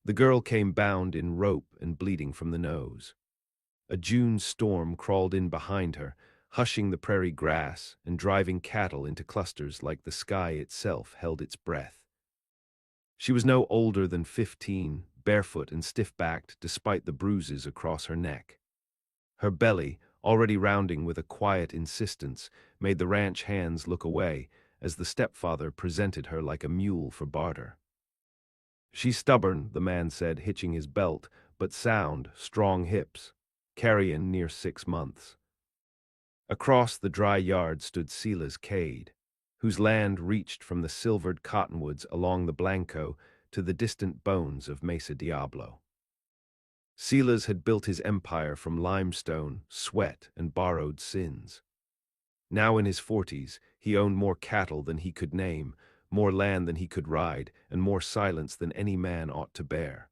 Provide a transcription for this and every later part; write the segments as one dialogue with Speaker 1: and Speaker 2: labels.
Speaker 1: The girl came bound in rope and bleeding from the nose. A June storm crawled in behind her, hushing the prairie grass and driving cattle into clusters like the sky itself held its breath. She was no older than 15, barefoot and stiff-backed despite the bruises across her neck. Her belly, already rounding with a quiet insistence, made the ranch hands look away as the stepfather presented her like a mule for barter. "She's stubborn," the man said, hitching his belt, "but sound, strong hips. Carryin' near 6 months." Across the dry yard stood Silas Cade, whose land reached from the silvered cottonwoods along the Blanco to the distant bones of Mesa Diablo. Silas had built his empire from limestone, sweat, and borrowed sins. Now in his 40s, he owned more cattle than he could name, more land than he could ride, and more silence than any man ought to bear.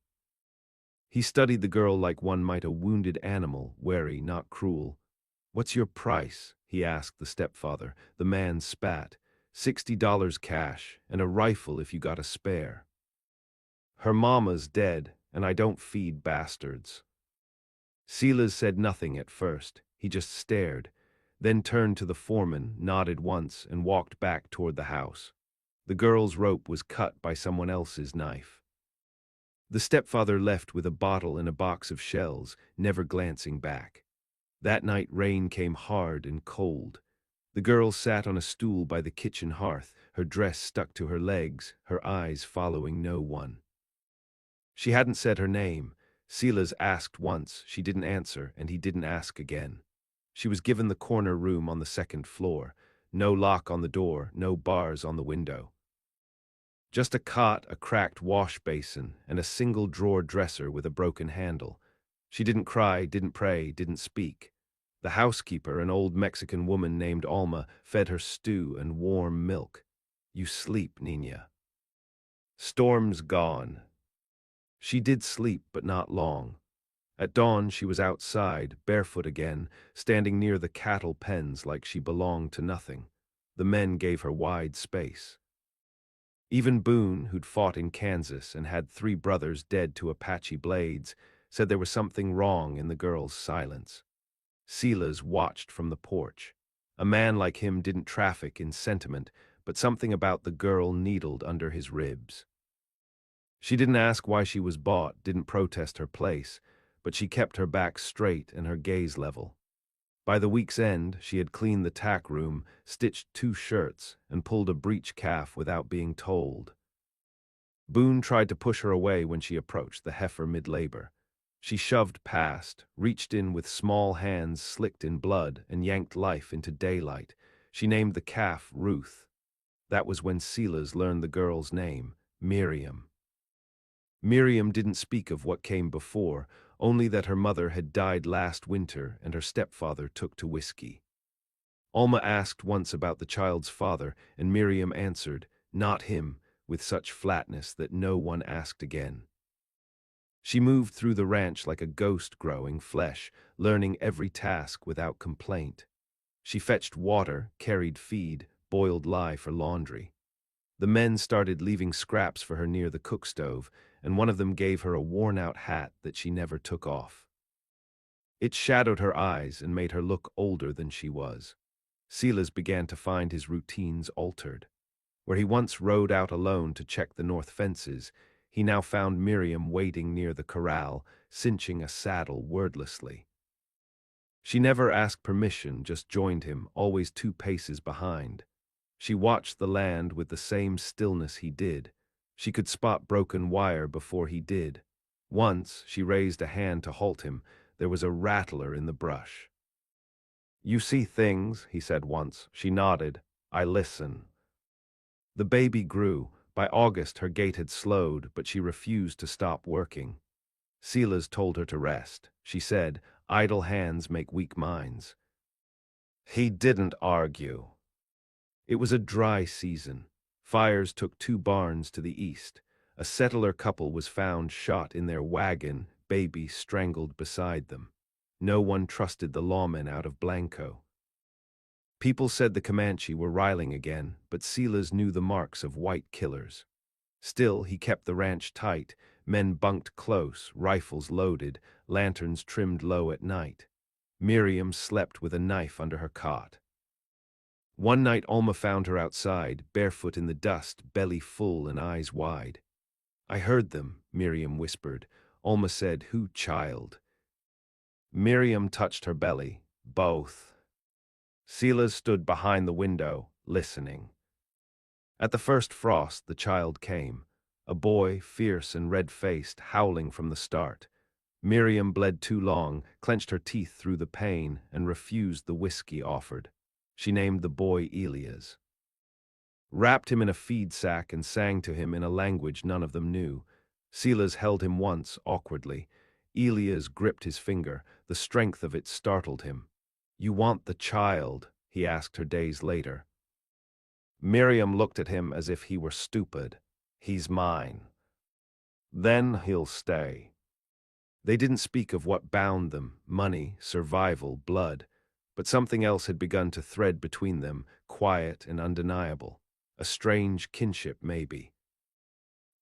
Speaker 1: He studied the girl like one might a wounded animal, wary, not cruel. "What's your price?" he asked the stepfather. The man spat. $60 cash, and a rifle if you got a spare. "Her mama's dead, and I don't feed bastards." Silas said nothing at first. He just stared, then turned to the foreman, nodded once, and walked back toward the house. The girl's rope was cut by someone else's knife. The stepfather left with a bottle and a box of shells, never glancing back. That night rain came hard and cold. The girl sat on a stool by the kitchen hearth, her dress stuck to her legs, her eyes following no one. She hadn't said her name. Silas asked once, she didn't answer, and he didn't ask again. She was given the corner room on the second floor. No lock on the door, no bars on the window. Just a cot, a cracked wash basin, and a single-drawer dresser with a broken handle. She didn't cry, didn't pray, didn't speak. The housekeeper, an old Mexican woman named Alma, fed her stew and warm milk. "You sleep, Nina." Storm's gone. She did sleep, but not long. At dawn she was outside, barefoot again, standing near the cattle pens like she belonged to nothing. The men gave her wide space. Even Boone, who'd fought in Kansas and had 3 brothers dead to Apache blades, said there was something wrong in the girl's silence. Silas watched from the porch. A man like him didn't traffic in sentiment, but something about the girl needled under his ribs. She didn't ask why she was bought, didn't protest her place, but she kept her back straight and her gaze level. By the week's end, she had cleaned the tack room, stitched 2 shirts, and pulled a breech calf without being told. Boone tried to push her away when she approached the heifer mid-labor. She shoved past, reached in with small hands slicked in blood, and yanked life into daylight. She named the calf Ruth. That was when Silas learned the girl's name, Miriam. Miriam didn't speak of what came before, only that her mother had died last winter and her stepfather took to whiskey. Alma asked once about the child's father, and Miriam answered, "Not him," with such flatness that no one asked again. She moved through the ranch like a ghost growing flesh, learning every task without complaint. She fetched water, carried feed, boiled lye for laundry. The men started leaving scraps for her near the cook stove, and one of them gave her a worn-out hat that she never took off. It shadowed her eyes and made her look older than she was. Silas began to find his routines altered. Where he once rode out alone to check the north fences, he now found Miriam waiting near the corral, cinching a saddle wordlessly. She never asked permission, just joined him, always 2 paces behind. She watched the land with the same stillness he did. She could spot broken wire before he did. Once, she raised a hand to halt him. There was a rattler in the brush. "You see things," he said once. She nodded. "I listen." The baby grew. By August her gait had slowed, but she refused to stop working. Silas told her to rest. She said, "Idle hands make weak minds." He didn't argue. It was a dry season. Fires took 2 barns to the east. A settler couple was found shot in their wagon, baby strangled beside them. No one trusted the lawmen out of Blanco. People said the Comanche were riling again, but Silas knew the marks of white killers. Still, he kept the ranch tight, Men bunked close, rifles loaded, lanterns trimmed low at night. Miriam slept with a knife under her cot. One night Alma found her outside, barefoot in the dust, belly full and eyes wide. "I heard them," Miriam whispered. Alma said, "Who, child?" Miriam touched her belly. "Both." Silas stood behind the window, listening. At the first frost, the child came, a boy, fierce and red-faced, howling from the start. Miriam bled too long, clenched her teeth through the pain, and refused the whiskey offered. She named the boy Elias. Wrapped him in a feed sack and sang to him in a language none of them knew. Silas held him once, awkwardly. Elias gripped his finger. The strength of it startled him. "You want the child?" he asked her days later. Miriam looked at him as if he were stupid. "He's mine. Then he'll stay." They didn't speak of what bound them, money, survival, blood, but something else had begun to thread between them, quiet and undeniable. A strange kinship, maybe.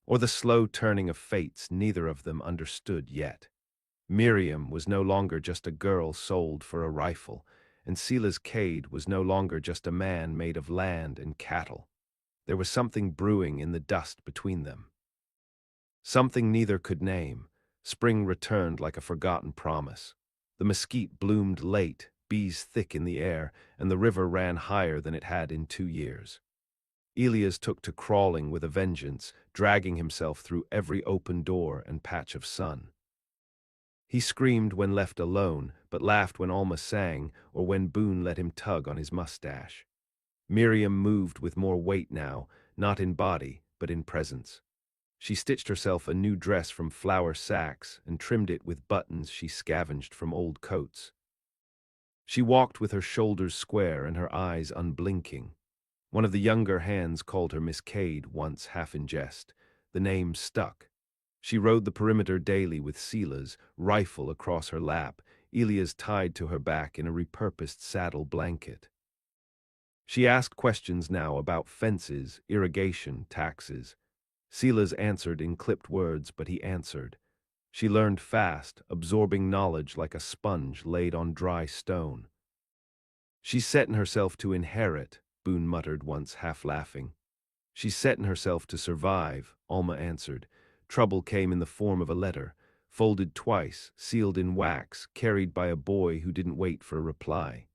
Speaker 1: Or the slow turning of fates neither of them understood yet. Miriam was no longer just a girl sold for a rifle, and Silas Cade was no longer just a man made of land and cattle. There was something brewing in the dust between them. Something neither could name. Spring returned like a forgotten promise. The mesquite bloomed late, bees thick in the air, and the river ran higher than it had in 2 years. Elias took to crawling with a vengeance, dragging himself through every open door and patch of sun. He screamed when left alone, but laughed when Alma sang or when Boone let him tug on his mustache. Miriam moved with more weight now, not in body, but in presence. She stitched herself a new dress from flour sacks and trimmed it with buttons she scavenged from old coats. She walked with her shoulders square and her eyes unblinking. One of the younger hands called her Miss Cade once, half in jest. The name stuck. She rode the perimeter daily with Silas, rifle across her lap, Elias tied to her back in a repurposed saddle blanket. She asked questions now about fences, irrigation, taxes. Silas answered in clipped words, but he answered. She learned fast, absorbing knowledge like a sponge laid on dry stone. "She's setting herself to inherit," Boone muttered once, half laughing. "She's setting herself to survive," Alma answered. Trouble came in the form of a letter, folded twice, sealed in wax, carried by a boy who didn't wait for a reply.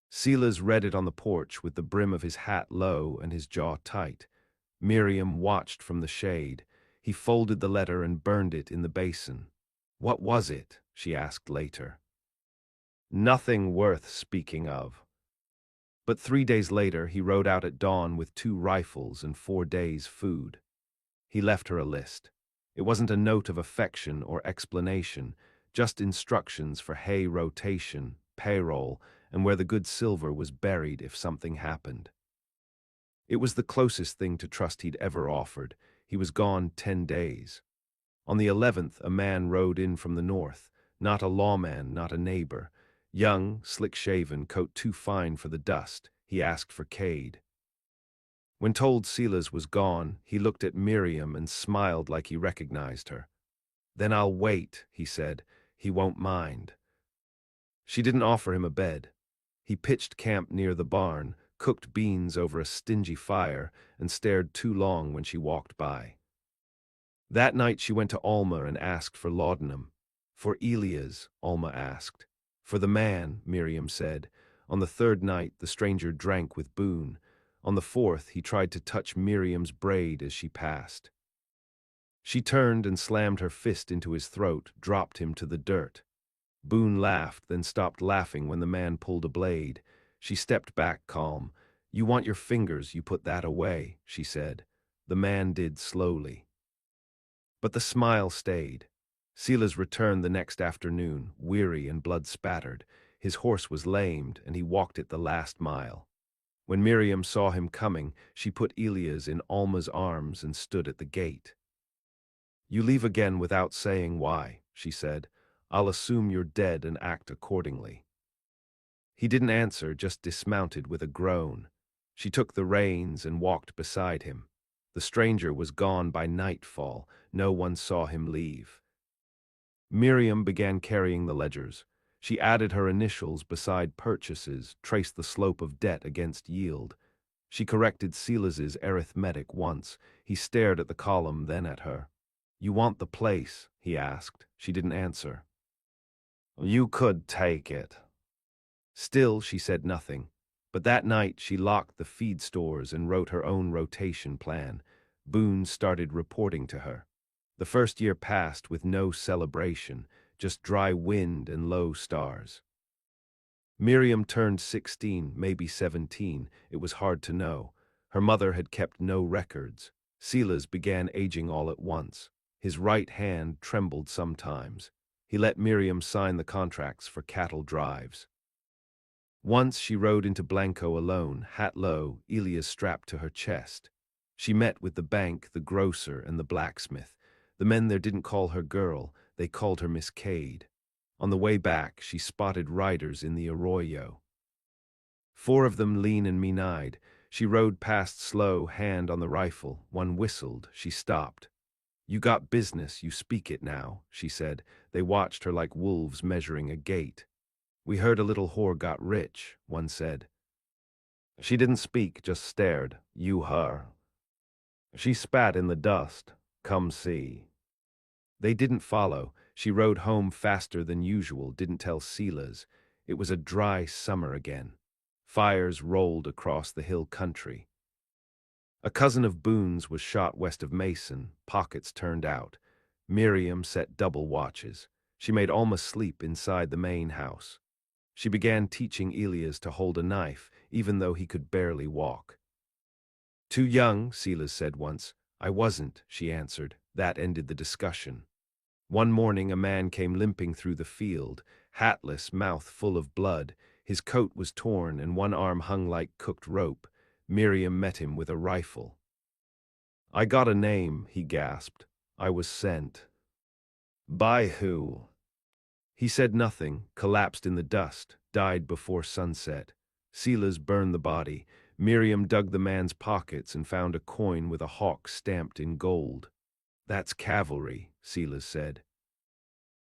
Speaker 1: Silas read it on the porch with the brim of his hat low and his jaw tight. Miriam watched from the shade. He folded the letter and burned it in the basin. "What was it?" she asked later. "Nothing worth speaking of." But 3 days later he rode out at dawn with 2 rifles and 4 days' food. He left her a list. It wasn't a note of affection or explanation, just instructions for hay rotation, payroll, and where the good silver was buried if something happened. It was the closest thing to trust he'd ever offered. He was gone 10 days. On the 11th, a man rode in from the north, not a lawman, not a neighbor. Young, slick-shaven, coat too fine for the dust. He asked for Cade. When told Silas was gone, he looked at Miriam and smiled like he recognized her. "Then I'll wait," he said. "He won't mind." She didn't offer him a bed. He pitched camp near the barn, cooked beans over a stingy fire, and stared too long when she walked by. That night she went to Alma and asked for laudanum. "For Elias," Alma asked. "For the man," Miriam said. On the 3rd night the stranger drank with Boone. On the 4th he tried to touch Miriam's braid as she passed. She turned and slammed her fist into his throat, dropped him to the dirt. Boone laughed, then stopped laughing when the man pulled a blade. She stepped back calm. "You want your fingers, you put that away," she said. The man did slowly. But the smile stayed. Silas returned the next afternoon, weary and blood-spattered. His horse was lamed, and he walked it the last mile. When Miriam saw him coming, she put Elias in Alma's arms and stood at the gate. "You leave again without saying why," she said. "I'll assume you're dead and act accordingly." He didn't answer, just dismounted with a groan. She took the reins and walked beside him. The stranger was gone by nightfall. No one saw him leave. Miriam began carrying the ledgers. She added her initials beside purchases, traced the slope of debt against yield. She corrected Silas's arithmetic once. He stared at the column, then at her. "You want the place?" he asked. She didn't answer. "You could take it." Still, she said nothing. But that night she locked the feed stores and wrote her own rotation plan. Boone started reporting to her. The first year passed with no celebration, just dry wind and low stars. Miriam turned 16, maybe 17, it was hard to know. Her mother had kept no records. Silas began aging all at once. His right hand trembled sometimes. He let Miriam sign the contracts for cattle drives. Once she rode into Blanco alone, hat low, Elias strapped to her chest. She met with the bank, the grocer, and the blacksmith. The men there didn't call her girl, they called her Miss Cade. On the way back, she spotted riders in the arroyo. 4 of them lean and mean-eyed. She rode past slow, hand on the rifle. One whistled. She stopped. "You got business, you speak it now," she said. They watched her like wolves measuring a gate. "We heard a little whore got rich," one said. She didn't speak, just stared. "You her." She spat in the dust. "Come see." They didn't follow. She rode home faster than usual, didn't tell Silas. It was a dry summer again. Fires rolled across the hill country. A cousin of Boone's was shot west of Mason, pockets turned out. Miriam set double watches. She made Alma sleep inside the main house. She began teaching Elias to hold a knife, even though he could barely walk. "Too young," Silas said once. "I wasn't," she answered. That ended the discussion. One morning a man came limping through the field, hatless, mouth full of blood. His coat was torn and one arm hung like cooked rope. Miriam met him with a rifle. "I got a name," he gasped. "I was sent." "By who?" He said nothing, collapsed in the dust, died before sunset. Silas burned the body. Miriam dug the man's pockets and found a coin with a hawk stamped in gold. "That's cavalry," Silas said.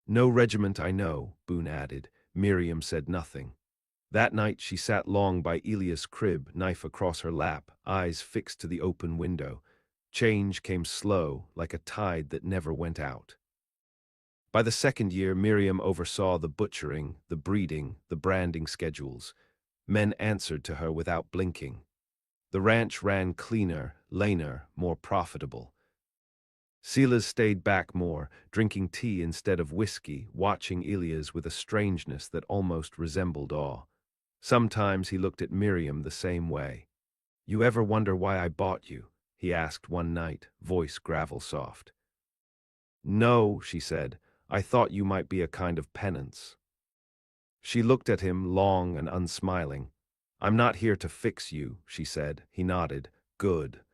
Speaker 1: "No regiment I know," Boone added. Miriam said nothing. That night she sat long by Elias' crib, knife across her lap, eyes fixed to the open window. Change came slow, like a tide that never went out. By the second year, Miriam oversaw the butchering, the breeding, the branding schedules. Men answered to her without blinking. The ranch ran cleaner, leaner, more profitable. Silas stayed back more, drinking tea instead of whiskey, watching Elias with a strangeness that almost resembled awe. Sometimes he looked at Miriam the same way. "You ever wonder why I bought you?" he asked one night, voice gravel-soft. "No," she said. "I thought you might be a kind of penance." She looked at him, long and unsmiling. "I'm not here to fix you," she said. He nodded. "Good."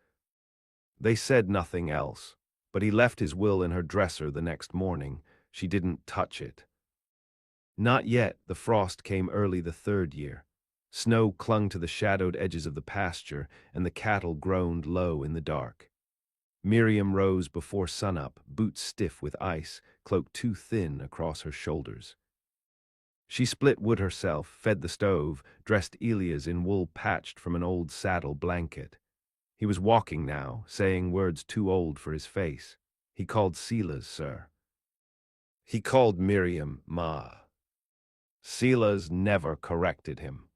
Speaker 1: They said nothing else. But he left his will in her dresser the next morning. She didn't touch it. Not yet. The frost came early the third year. Snow clung to the shadowed edges of the pasture, and the cattle groaned low in the dark. Miriam rose before sunup, boots stiff with ice, cloak too thin across her shoulders. She split wood herself, fed the stove, dressed Elias in wool patched from an old saddle blanket. He was walking now, saying words too old for his face. He called Silas, sir. He called Miriam, ma. Silas never corrected him.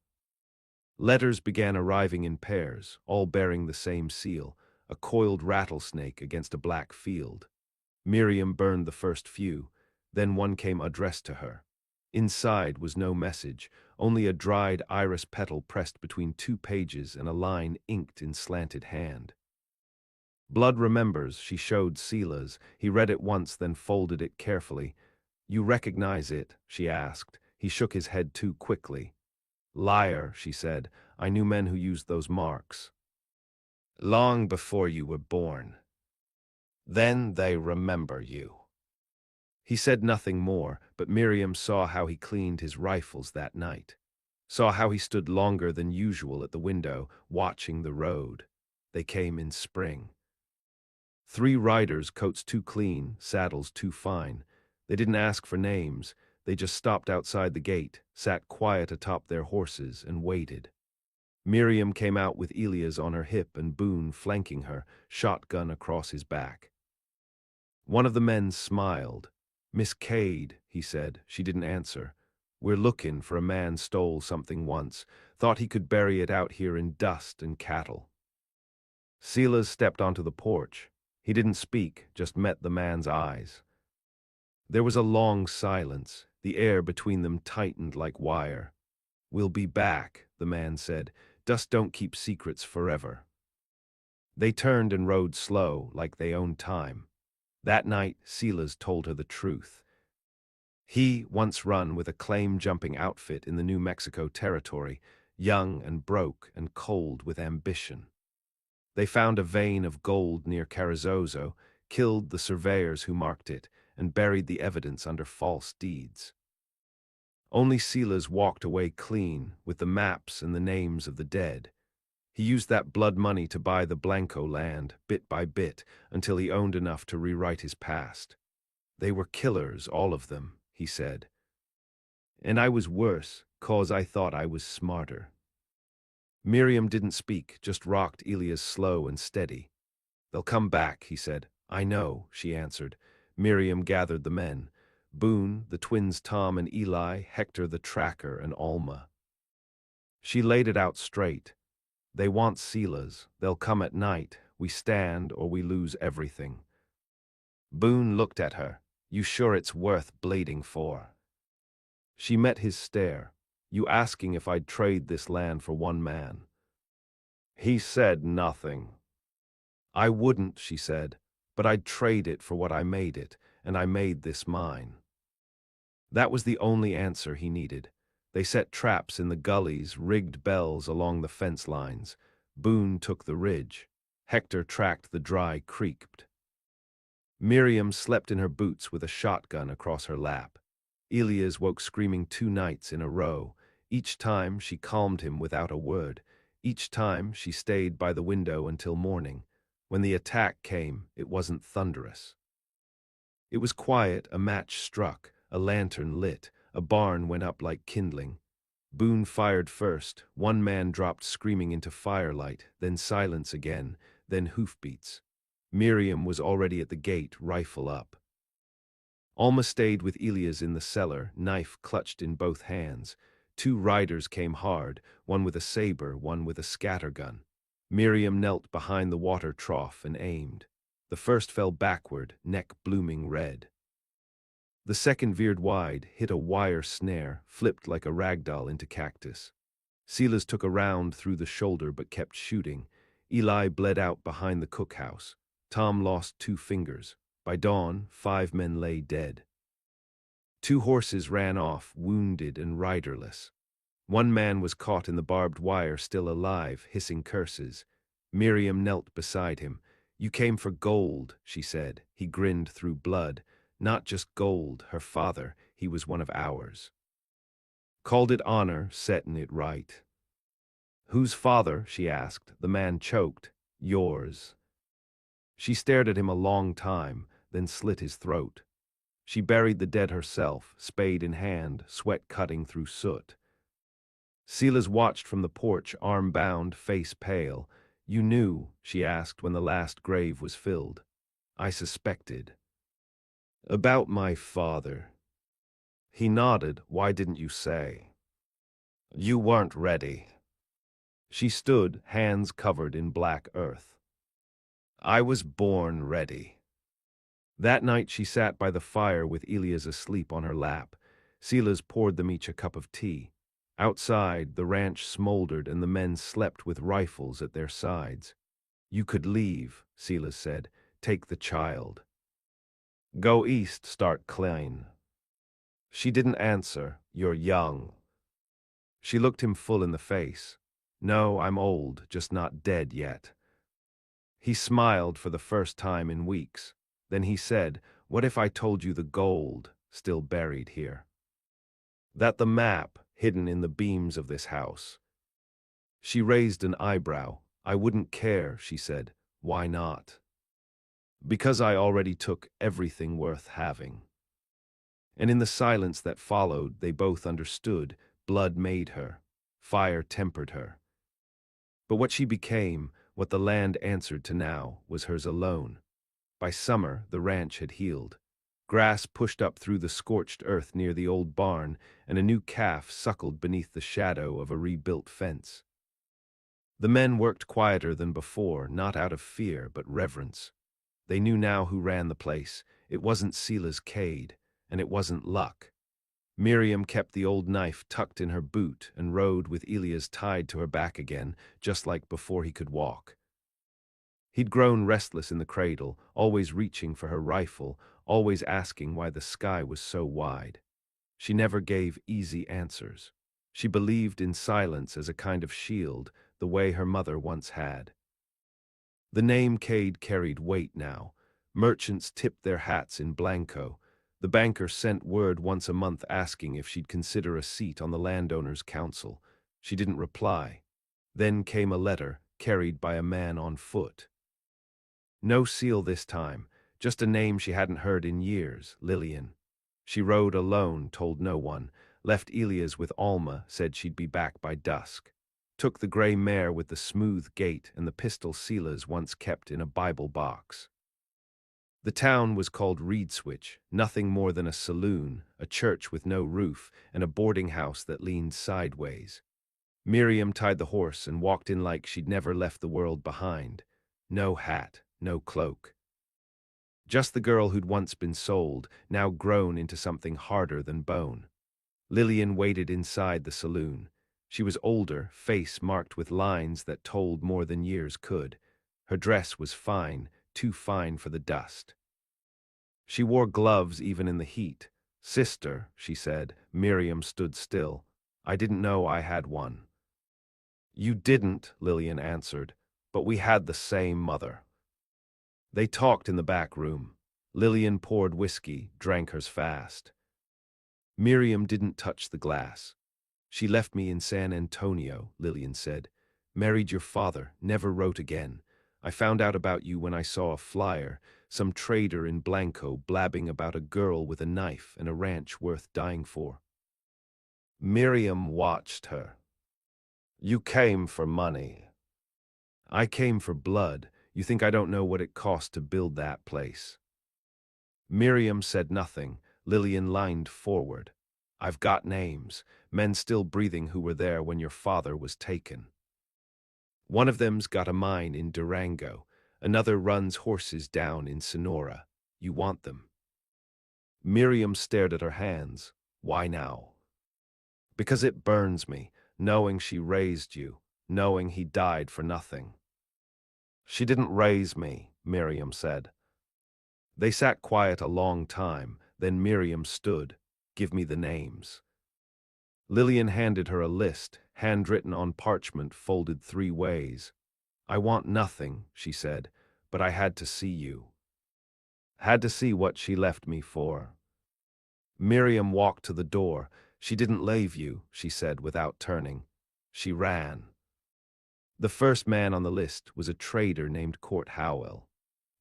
Speaker 1: Letters began arriving in pairs, all bearing the same seal, a coiled rattlesnake against a black field. Miriam burned the first few, then one came addressed to her. Inside was no message, only a dried iris petal pressed between 2 pages and a line inked in slanted hand. "Blood remembers," she showed Silas. He read it once, then folded it carefully. "You recognize it?" she asked. He shook his head too quickly. "Liar," she said. "I knew men who used those marks. Long before you were born. Then they remember you." He said nothing more, but Miriam saw how he cleaned his rifles that night. Saw how he stood longer than usual at the window, watching the road. They came in spring. 3 riders, coats too clean, saddles too fine. They didn't ask for names. They just stopped outside the gate, sat quiet atop their horses, and waited. Miriam came out with Elias on her hip and Boone flanking her, shotgun across his back. One of the men smiled. "Miss Cade," he said. She didn't answer. "We're looking for a man stole something once. Thought he could bury it out here in dust and cattle." Silas stepped onto the porch. He didn't speak, just met the man's eyes. There was a long silence. The air between them tightened like wire. "We'll be back," the man said. "Dust don't keep secrets forever." They turned and rode slow, like they owned time. That night, Silas told her the truth. He once run with a claim-jumping outfit in the New Mexico territory, young and broke and cold with ambition. They found a vein of gold near Carrizozo, killed the surveyors who marked it, and buried the evidence under false deeds. Only Silas walked away clean, with the maps and the names of the dead. He used that blood money to buy the Blanco land, bit by bit, until he owned enough to rewrite his past. "They were killers, all of them," he said. "And I was worse, 'cause I thought I was smarter." Miriam didn't speak, just rocked Elias slow and steady. "They'll come back," he said. "I know," she answered. Miriam gathered the men. Boone, the twins Tom and Eli, Hector the tracker, and Alma. She laid it out straight. "They want Silas. They'll come at night. We stand or we lose everything." Boone looked at her. "You sure it's worth bleeding for?" She met his stare. "You asking if I'd trade this land for one man?" He said nothing. "I wouldn't," she said, "but I'd trade it for what I made it, and I made this mine." That was the only answer he needed. They set traps in the gullies, rigged bells along the fence lines. Boone took the ridge. Hector tracked the dry creek. Miriam slept in her boots with a shotgun across her lap. Elias woke screaming 2 nights in a row. Each time she calmed him without a word. Each time she stayed by the window until morning. When the attack came, it wasn't thunderous. It was quiet. A match struck, a lantern lit, a barn went up like kindling. Boone fired first. One man dropped screaming into firelight, then silence again, then hoofbeats. Miriam was already at the gate, rifle up. Alma stayed with Elias in the cellar, knife clutched in both hands. 2 riders came hard, one with a saber, one with a scattergun. Miriam knelt behind the water trough and aimed. The first fell backward, neck blooming red. The second veered wide, hit a wire snare, flipped like a ragdoll into cactus. Silas took a round through the shoulder but kept shooting. Eli bled out behind the cookhouse. Tom lost 2 fingers. By dawn, 5 men lay dead. 2 horses ran off, wounded and riderless. One man was caught in the barbed wire, still alive, hissing curses. Miriam knelt beside him. "You came for gold," she said. He grinned through blood. "Not just gold, her father. He was one of ours. Called it honor, settin' it right." "Whose father?" she asked. The man choked. "Yours." She stared at him a long time, then slit his throat. She buried the dead herself, spade in hand, sweat cutting through soot. Silas watched from the porch, arm bound, face pale. "You knew?" she asked when the last grave was filled. "I suspected." "About my father?" He nodded. "Why didn't you say?" "You weren't ready." She stood, hands covered in black earth. "I was born ready." That night she sat by the fire with Elias asleep on her lap. Silas poured them each a cup of tea. Outside, the ranch smoldered and the men slept with rifles at their sides. "You could leave," Silas said. "Take the child. Go east, start clean." She didn't answer. "You're young." She looked him full in the face. "No, I'm old, just not dead yet." He smiled for the first time in weeks. Then he said, "What if I told you the gold still buried here? That the map hidden in the beams of this house?" She raised an eyebrow. "I wouldn't care," she said. "Why not?" Because I already took everything worth having. And in the silence that followed, they both understood. Blood made her. Fire tempered her. But what she became, what the land answered to now, was hers alone. By summer, the ranch had healed. Grass pushed up through the scorched earth near the old barn, and a new calf suckled beneath the shadow of a rebuilt fence. The men worked quieter than before, not out of fear, but reverence. They knew now who ran the place. It wasn't Sela's Cade, and it wasn't luck. Miriam kept the old knife tucked in her boot and rode with Elias tied to her back again, just like before he could walk. He'd grown restless in the cradle, always reaching for her rifle, always asking why the sky was so wide. She never gave easy answers. She believed in silence as a kind of shield, the way her mother once had. The name Cade carried weight now. Merchants tipped their hats in Blanco. The banker sent word once a month asking if she'd consider a seat on the landowners' council. She didn't reply. Then came a letter, carried by a man on foot. No seal this time, just a name she hadn't heard in years, Lillian. She rode alone, told no one, left Elias with Alma, said she'd be back by dusk. Took the gray mare with the smooth gait and the pistol Silas once kept in a Bible box. The town was called Reed Switch, nothing more than a saloon, a church with no roof, and a boarding house that leaned sideways. Miriam tied the horse and walked in like she'd never left the world behind. No hat, no cloak. Just the girl who'd once been sold, now grown into something harder than bone. Lillian waited inside the saloon. She was older, face marked with lines that told more than years could. Her dress was fine, too fine for the dust. She wore gloves even in the heat. "Sister," she said. Miriam stood still. "I didn't know I had one." "You didn't," Lillian answered, "but we had the same mother." They talked in the back room. Lillian poured whiskey, drank hers fast. Miriam didn't touch the glass. "She left me in San Antonio," Lillian said. "Married your father, never wrote again. I found out about you when I saw a flyer, some trader in Blanco blabbing about a girl with a knife and a ranch worth dying for." Miriam watched her. "You came for money." "I came for blood. You think I don't know what it cost to build that place?" Miriam said nothing. Lillian leaned forward. "I've got names, men still breathing who were there when your father was taken. One of them's got a mine in Durango. Another runs horses down in Sonora. You want them?" Miriam stared at her hands. "Why now?" "Because it burns me, knowing she raised you, knowing he died for nothing." "She didn't raise me," Miriam said. They sat quiet a long time, then Miriam stood. "Give me the names." Lillian handed her a list, handwritten on parchment folded 3 ways. "I want nothing," she said, "but I had to see you." Had to see what she left me for. Miriam walked to the door. "She didn't leave you," she said without turning. She ran. The first man on the list was a trader named Court Howell.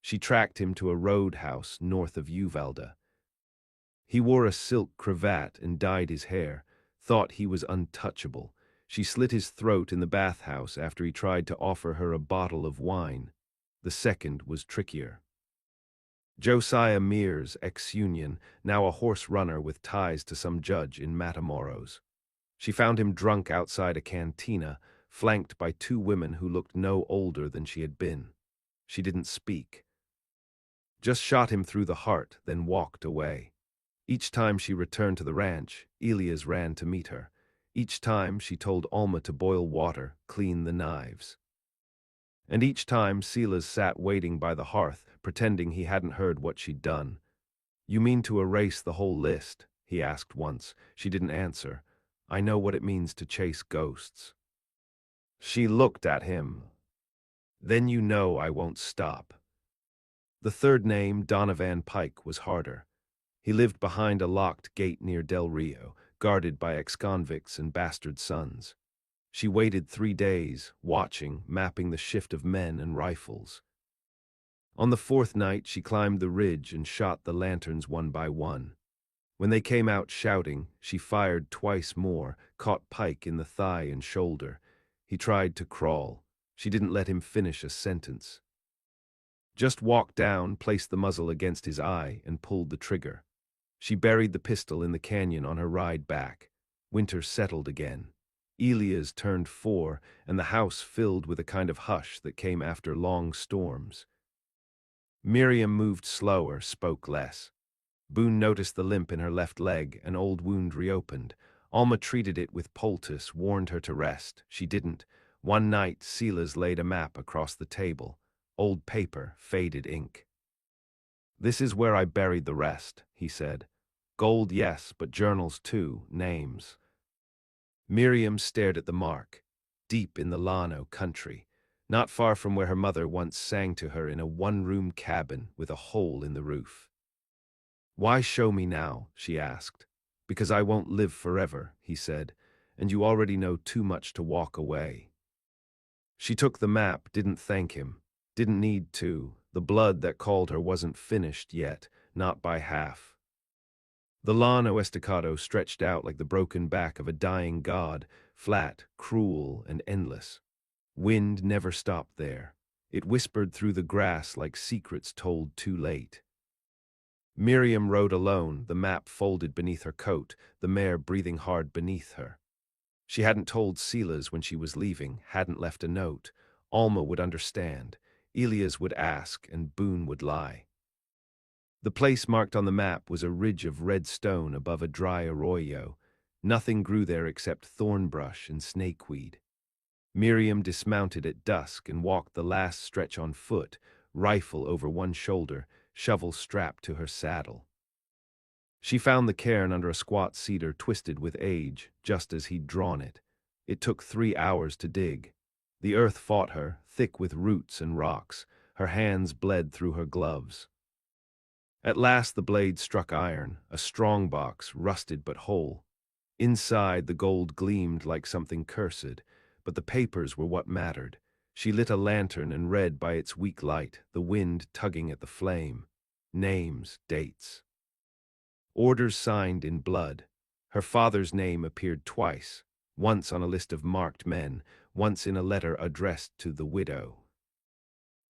Speaker 1: She tracked him to a roadhouse north of Uvalde. He wore a silk cravat and dyed his hair, thought he was untouchable. She slit his throat in the bathhouse after he tried to offer her a bottle of wine. The second was trickier. Josiah Mears, ex-Union, now a horse runner with ties to some judge in Matamoros. She found him drunk outside a cantina, flanked by 2 women who looked no older than she had been. She didn't speak. Just shot him through the heart, then walked away. Each time she returned to the ranch, Elias ran to meet her. Each time she told Alma to boil water, clean the knives. And each time Silas sat waiting by the hearth, pretending he hadn't heard what she'd done. "You mean to erase the whole list?" he asked once. She didn't answer. "I know what it means to chase ghosts." She looked at him. "Then you know I won't stop." The third name, Donovan Pike, was harder. He lived behind a locked gate near Del Rio, guarded by ex-convicts and bastard sons. She waited 3 days, watching, mapping the shift of men and rifles. On the fourth night, she climbed the ridge and shot the lanterns one by one. When they came out shouting, she fired twice more, caught Pike in the thigh and shoulder. He tried to crawl. She didn't let him finish a sentence. Just walked down, placed the muzzle against his eye, and pulled the trigger. She buried the pistol in the canyon on her ride back. Winter settled again. Elias turned 4, and the house filled with a kind of hush that came after long storms. Miriam moved slower, spoke less. Boone noticed the limp in her left leg, an old wound reopened. Alma treated it with poultice, warned her to rest. She didn't. One night, Silas laid a map across the table. Old paper, faded ink. "This is where I buried the rest," he said. "Gold, yes, but journals too, names." Miriam stared at the mark. Deep in the Llano country, not far from where her mother once sang to her in a one-room cabin with a hole in the roof. "Why show me now?" she asked. "Because I won't live forever," he said, "and you already know too much to walk away." She took the map, didn't thank him, didn't need to. The blood that called her wasn't finished yet, not by half. The Llano Estacado stretched out like the broken back of a dying god, flat, cruel, and endless. Wind never stopped there. It whispered through the grass like secrets told too late. Miriam rode alone, the map folded beneath her coat, the mare breathing hard beneath her. She hadn't told Silas when she was leaving, hadn't left a note. Alma would understand. Elias would ask, and Boone would lie. The place marked on the map was a ridge of red stone above a dry arroyo. Nothing grew there except thornbrush and snakeweed. Miriam dismounted at dusk and walked the last stretch on foot, rifle over one shoulder, shovel strapped to her saddle. She found the cairn under a squat cedar twisted with age, just as he'd drawn it. It took 3 hours to dig. The earth fought her, thick with roots and rocks. Her hands bled through her gloves. At last the blade struck iron, a strong box, rusted but whole. Inside the gold gleamed like something cursed, but the papers were what mattered. She lit a lantern and read by its weak light, the wind tugging at the flame. Names, dates. Orders signed in blood. Her father's name appeared twice, once on a list of marked men, once in a letter addressed to the widow.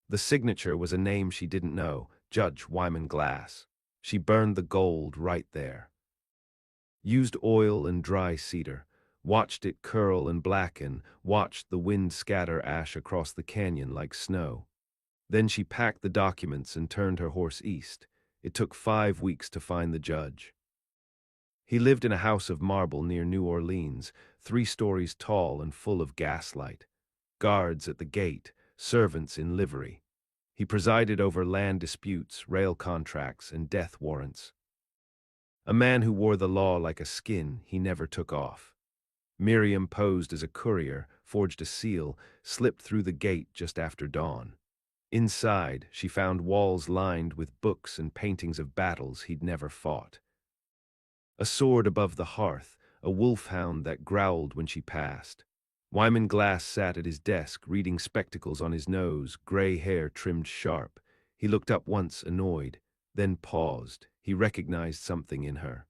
Speaker 1: The signature was a name she didn't know, Judge Wyman Glass. She burned the gold right there. Used oil and dry cedar, watched it curl and blacken, watched the wind scatter ash across the canyon like snow. Then she packed the documents and turned her horse east. It took 5 weeks to find the judge. He lived in a house of marble near New Orleans, 3 stories tall and full of gaslight. Guards at the gate, servants in livery. He presided over land disputes, rail contracts, and death warrants. A man who wore the law like a skin he never took off. Miriam posed as a courier, forged a seal, slipped through the gate just after dawn. Inside, she found walls lined with books and paintings of battles he'd never fought. A sword above the hearth, a wolfhound that growled when she passed. Wyman Glass sat at his desk, reading, spectacles on his nose, gray hair trimmed sharp. He looked up once, annoyed, then paused. He recognized something in her.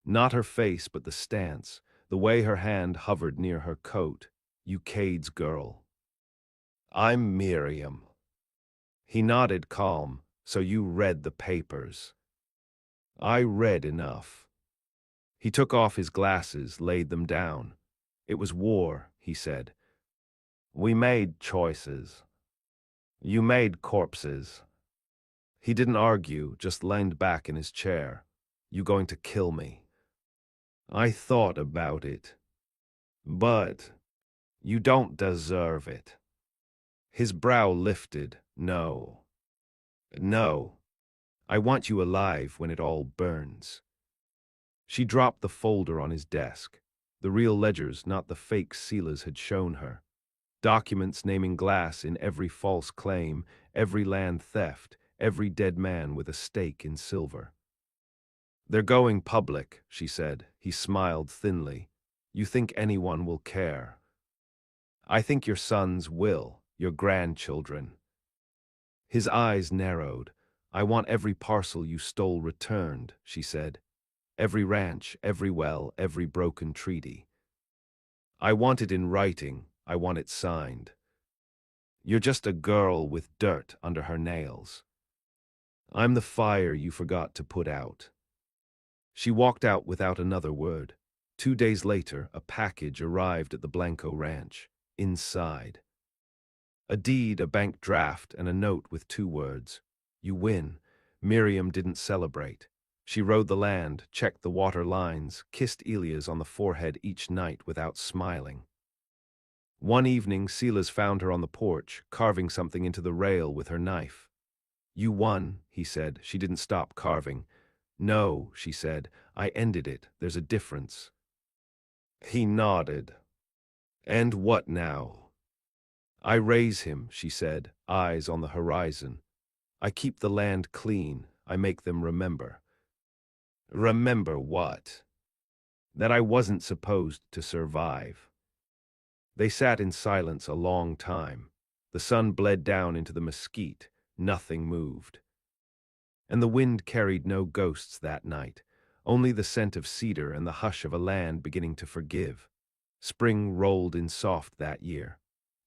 Speaker 1: Not her face, but the stance, the way her hand hovered near her coat. "You Cade's girl." "I'm Miriam." He nodded, calm. "So you read the papers." "I read enough." He took off his glasses, laid them down. "It was war," he said. "We made choices. You made corpses." He didn't argue, just leaned back in his chair. "You going to kill me?" "I thought about it. But you don't deserve it." His brow lifted. "No. No. I want you alive when it all burns." She dropped the folder on his desk. The real ledgers, not the fake Silas had shown her. Documents naming Glass in every false claim, every land theft, every dead man with a stake in silver. "They're going public," she said. He smiled thinly. "You think anyone will care?" "I think your sons will, your grandchildren." His eyes narrowed. I want every parcel you stole returned, she said. Every ranch, every well, every broken treaty. I want it in writing. I want it signed. You're just a girl with dirt under her nails. I'm the fire you forgot to put out. She walked out without another word. 2 days later, a package arrived at the Blanco Ranch. Inside, a deed, a bank draft, and a note with 2 words. You win. Miriam didn't celebrate. She rode the land, checked the water lines, kissed Elias on the forehead each night without smiling. One evening, Silas found her on the porch, carving something into the rail with her knife. You won, he said. She didn't stop carving. No, she said. I ended it. There's a difference. He nodded. And what now? I raise him, she said, eyes on the horizon. I keep the land clean. I make them remember. Remember what? That I wasn't supposed to survive. They sat in silence a long time. The sun bled down into the mesquite. Nothing moved. And the wind carried no ghosts that night, only the scent of cedar and the hush of a land beginning to forgive. Spring rolled in soft that year.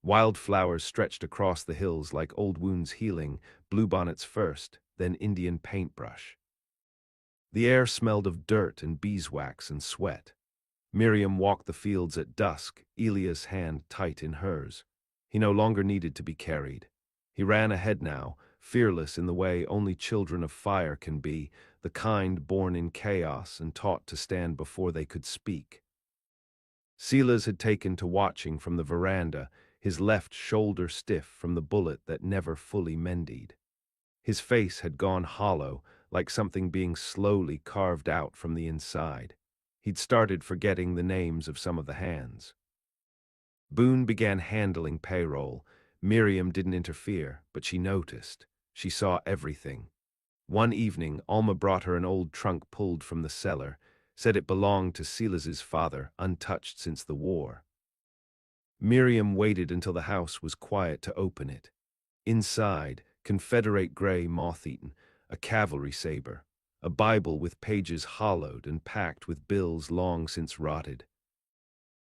Speaker 1: Wildflowers stretched across the hills like old wounds healing, bluebonnets first, then Indian paintbrush. The air smelled of dirt and beeswax and sweat. Miriam walked the fields at dusk, Elias' hand tight in hers. He no longer needed to be carried. He ran ahead now, fearless in the way only children of fire can be, the kind born in chaos and taught to stand before they could speak. Silas had taken to watching from the veranda, his left shoulder stiff from the bullet that never fully mended. His face had gone hollow, like something being slowly carved out from the inside. He'd started forgetting the names of some of the hands. Boone began handling payroll. Miriam didn't interfere, but she noticed. She saw everything. One evening, Alma brought her an old trunk pulled from the cellar, said it belonged to Silas's father, untouched since the war. Miriam waited until the house was quiet to open it. Inside, Confederate gray moth-eaten, a cavalry saber, a Bible with pages hollowed and packed with bills long since rotted.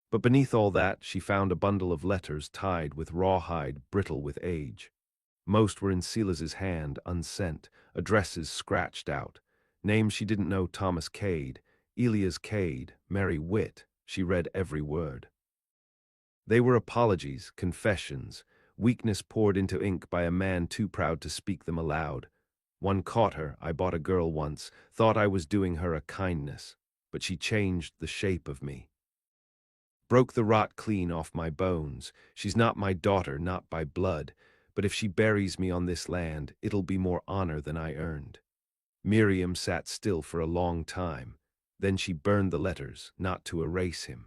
Speaker 1: But beneath all that, she found a bundle of letters tied with rawhide brittle with age. Most were in Silas's hand, unsent, addresses scratched out. Names she didn't know: Thomas Cade, Elias Cade, Mary Witt. She read every word. They were apologies, confessions, weakness poured into ink by a man too proud to speak them aloud. One caught her. I bought a girl once, thought I was doing her a kindness, but she changed the shape of me. Broke the rot clean off my bones. She's not my daughter, not by blood, but if she buries me on this land, it'll be more honor than I earned. Miriam sat still for a long time. Then she burned the letters, not to erase him.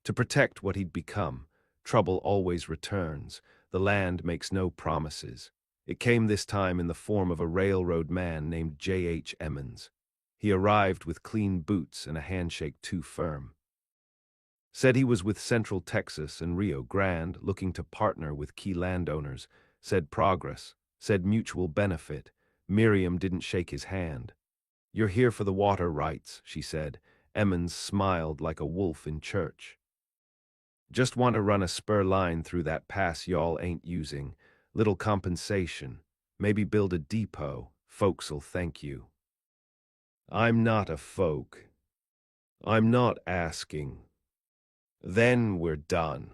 Speaker 1: To protect what he'd become. Trouble always returns. The land makes no promises. It came this time in the form of a railroad man named J.H. Emmons. He arrived with clean boots and a handshake too firm. Said he was with Central Texas and Rio Grande, looking to partner with key landowners. Said progress. Said mutual benefit. Miriam didn't shake his hand. You're here for the water rights, she said. Emmons smiled like a wolf in church. Just want to run a spur line through that pass y'all ain't using. Little compensation. Maybe build a depot. Folks'll thank you. I'm not a folk. I'm not asking. Then we're done.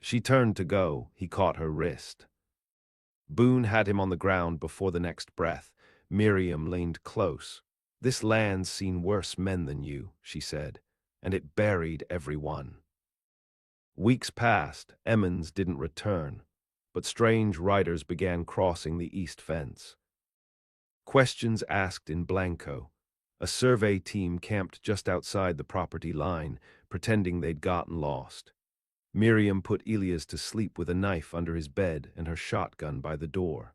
Speaker 1: She turned to go. He caught her wrist. Boone had him on the ground before the next breath. Miriam leaned close. This land's seen worse men than you, she said, and it buried everyone. Weeks passed. Emmons didn't return, but strange riders began crossing the east fence. Questions asked in Blanco. A survey team camped just outside the property line, pretending they'd gotten lost. Miriam put Elias to sleep with a knife under his bed and her shotgun by the door.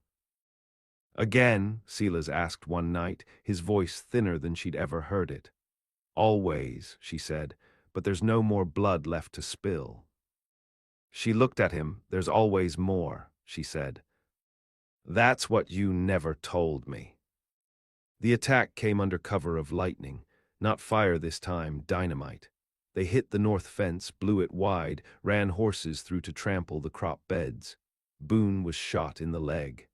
Speaker 1: Again, Silas asked one night, his voice thinner than she'd ever heard it. Always, she said, but there's no more blood left to spill. She looked at him. There's always more, she said. That's what you never told me. The attack came under cover of lightning, not fire this time, dynamite. They hit the north fence, blew it wide, ran horses through to trample the crop beds. Boone was shot in the leg.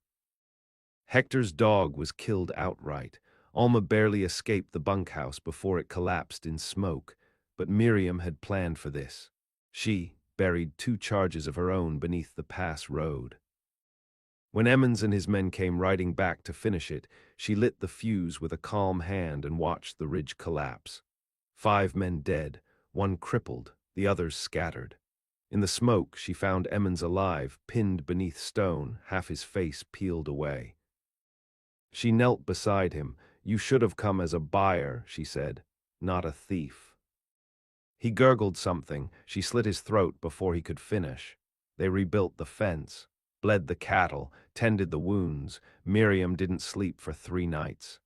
Speaker 1: Hector's dog was killed outright. Alma barely escaped the bunkhouse before it collapsed in smoke, but Miriam had planned for this. She buried 2 charges of her own beneath the pass road. When Emmons and his men came riding back to finish it, she lit the fuse with a calm hand and watched the ridge collapse. 5 men dead, 1 crippled, the others scattered. In the smoke, she found Emmons alive, pinned beneath stone, half his face peeled away. She knelt beside him. "You should have come as a buyer," she said, "not a thief." He gurgled something. She slit his throat before he could finish. They rebuilt the fence, bled the cattle, tended the wounds. Miriam didn't sleep for 3 nights.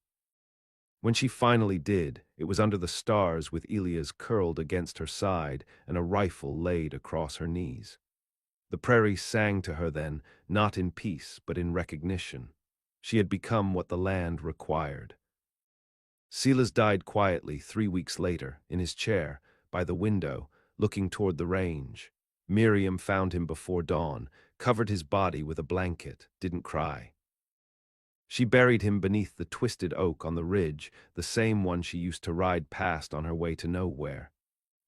Speaker 1: When she finally did, it was under the stars with Elias curled against her side and a rifle laid across her knees. The prairie sang to her then, not in peace but in recognition. She had become what the land required. Silas died quietly 3 weeks later, in his chair, by the window, looking toward the range. Miriam found him before dawn, covered his body with a blanket, didn't cry. She buried him beneath the twisted oak on the ridge, the same one she used to ride past on her way to nowhere.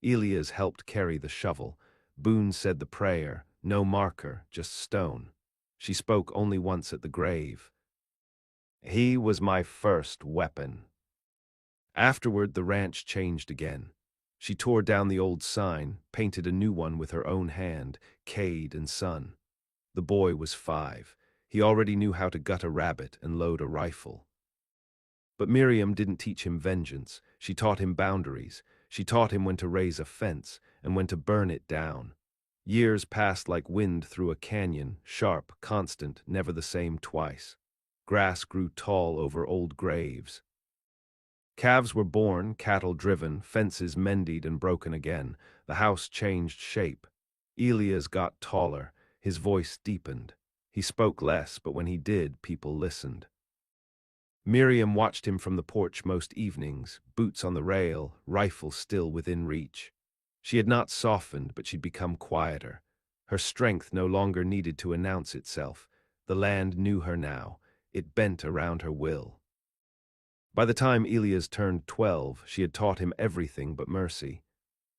Speaker 1: Elias helped carry the shovel. Boone said the prayer, no marker, just stone. She spoke only once at the grave. "He was my first weapon." Afterward, the ranch changed again. She tore down the old sign, painted a new one with her own hand, Cade and Son. The boy was 5. He already knew how to gut a rabbit and load a rifle. But Miriam didn't teach him vengeance. She taught him boundaries. She taught him when to raise a fence and when to burn it down. Years passed like wind through a canyon, sharp, constant, never the same twice. Grass grew tall over old graves. Calves were born, cattle driven, fences mended and broken again. The house changed shape. Elias got taller. His voice deepened. He spoke less, but when he did, people listened. Miriam watched him from the porch most evenings, boots on the rail, rifle still within reach. She had not softened, but she'd become quieter. Her strength no longer needed to announce itself. The land knew her now. It bent around her will. By the time Elias turned 12, she had taught him everything but mercy.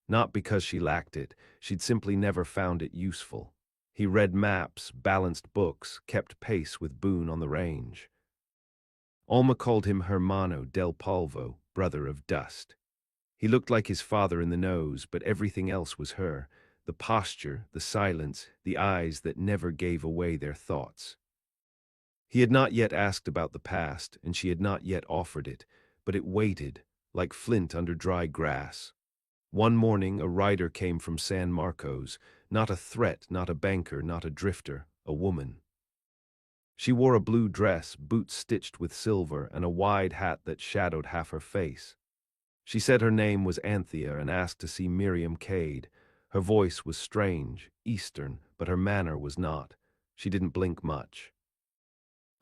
Speaker 1: Not because she lacked it, she'd simply never found it useful. He read maps, balanced books, kept pace with Boone on the range. Alma called him Hermano del Polvo, brother of dust. He looked like his father in the nose, but everything else was her. The posture, the silence, the eyes that never gave away their thoughts. He had not yet asked about the past, and she had not yet offered it, but it waited, like flint under dry grass. One morning, a rider came from San Marcos, not a threat, not a banker, not a drifter, a woman. She wore a blue dress, boots stitched with silver, and a wide hat that shadowed half her face. She said her name was Anthea and asked to see Miriam Cade. Her voice was strange, Eastern, but her manner was not. She didn't blink much.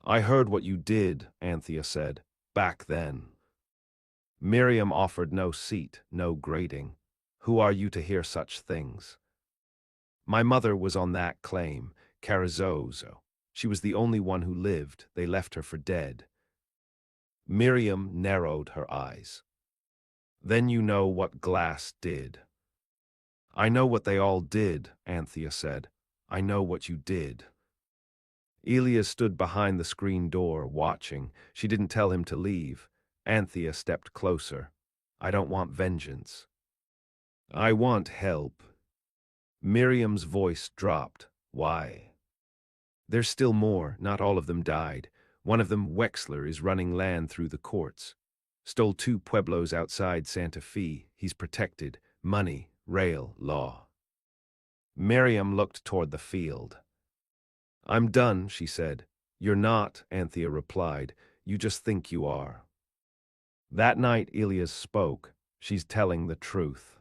Speaker 1: "I heard what you did," Anthea said, "back then." Miriam offered no seat, no grating. "Who are you to hear such things?" "My mother was on that claim, Carrizozo. She was the only one who lived. They left her for dead." Miriam narrowed her eyes. "Then you know what Glass did." "I know what they all did," Anthea said. "I know what you did." Elias stood behind the screen door, watching. She didn't tell him to leave. Anthea stepped closer. "I don't want vengeance. I want help." Miriam's voice dropped. "Why?" "There's still more. Not all of them died. One of them, Wexler, is running land through the courts. Stole 2 pueblos outside Santa Fe. He's protected. Money, rail, law." Miriam looked toward the field. "I'm done," she said. "You're not," Anthea replied. "You just think you are." That night Elias spoke. "She's telling the truth."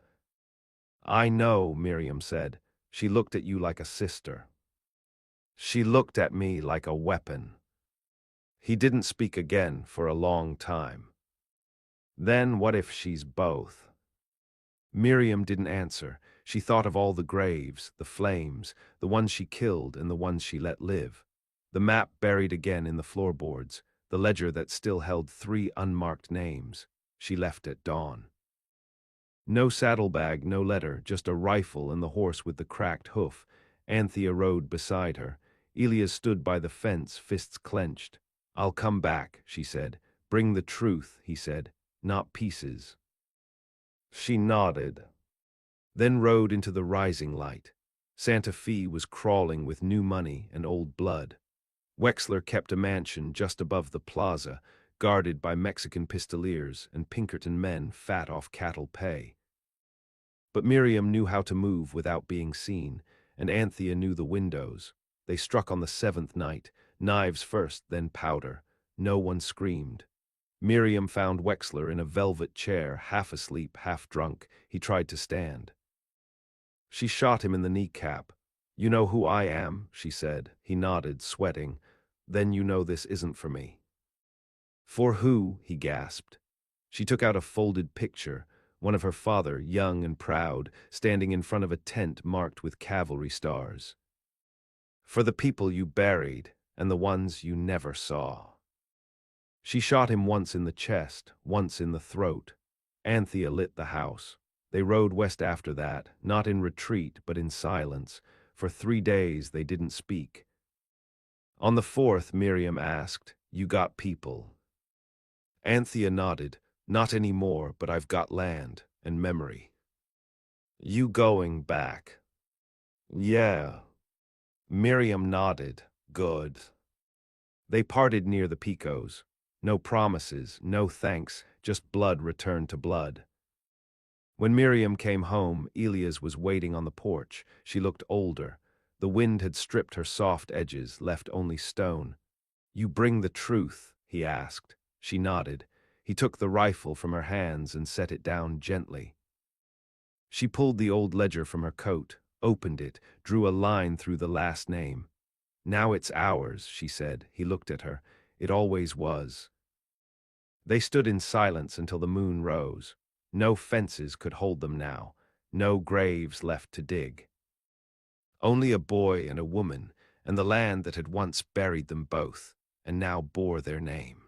Speaker 1: "I know," Miriam said. "She looked at you like a sister." "She looked at me like a weapon." He didn't speak again for a long time. Then what if she's both? Miriam didn't answer. She thought of all the graves, the flames, the ones she killed and the ones she let live. The map buried again in the floorboards, the ledger that still held 3 unmarked names. She left at dawn. No saddlebag, no letter, just a rifle and the horse with the cracked hoof. Anthea rode beside her. Elias stood by the fence, fists clenched. "I'll come back," she said. "Bring the truth," he said, "not pieces." She nodded, then rode into the rising light. Santa Fe was crawling with new money and old blood. Wexler kept a mansion just above the plaza, guarded by Mexican pistoliers and Pinkerton men fat off cattle pay. But Miriam knew how to move without being seen, and Anthea knew the windows. They struck on the 7th night, knives first, then powder. No one screamed. Miriam found Wexler in a velvet chair, half asleep, half drunk. He tried to stand. She shot him in the kneecap. "You know who I am," she said. He nodded, sweating. "Then you know this isn't for me." "For who?" he gasped. She took out a folded picture, one of her father, young and proud, standing in front of a tent marked with cavalry stars. "For the people you buried, and the ones you never saw." She shot him once in the chest, once in the throat. Anthea lit the house. They rode west after that, not in retreat, but in silence. For 3 days they didn't speak. On the 4th, Miriam asked, "You got people?" Anthea nodded. "Not anymore, but I've got land and memory." "You going back?" "Yeah." Miriam nodded. "Good." They parted near the Picos. No promises, no thanks, just blood returned to blood. When Miriam came home, Elias was waiting on the porch. She looked older. The wind had stripped her soft edges, left only stone. "You bring the truth?" he asked. She nodded. He took the rifle from her hands and set it down gently. She pulled the old ledger from her coat, opened it, drew a line through the last name. "Now it's ours," she said. He looked at her. "It always was." They stood in silence until the moon rose. No fences could hold them now, no graves left to dig. Only a boy and a woman, and the land that had once buried them both, and now bore their name.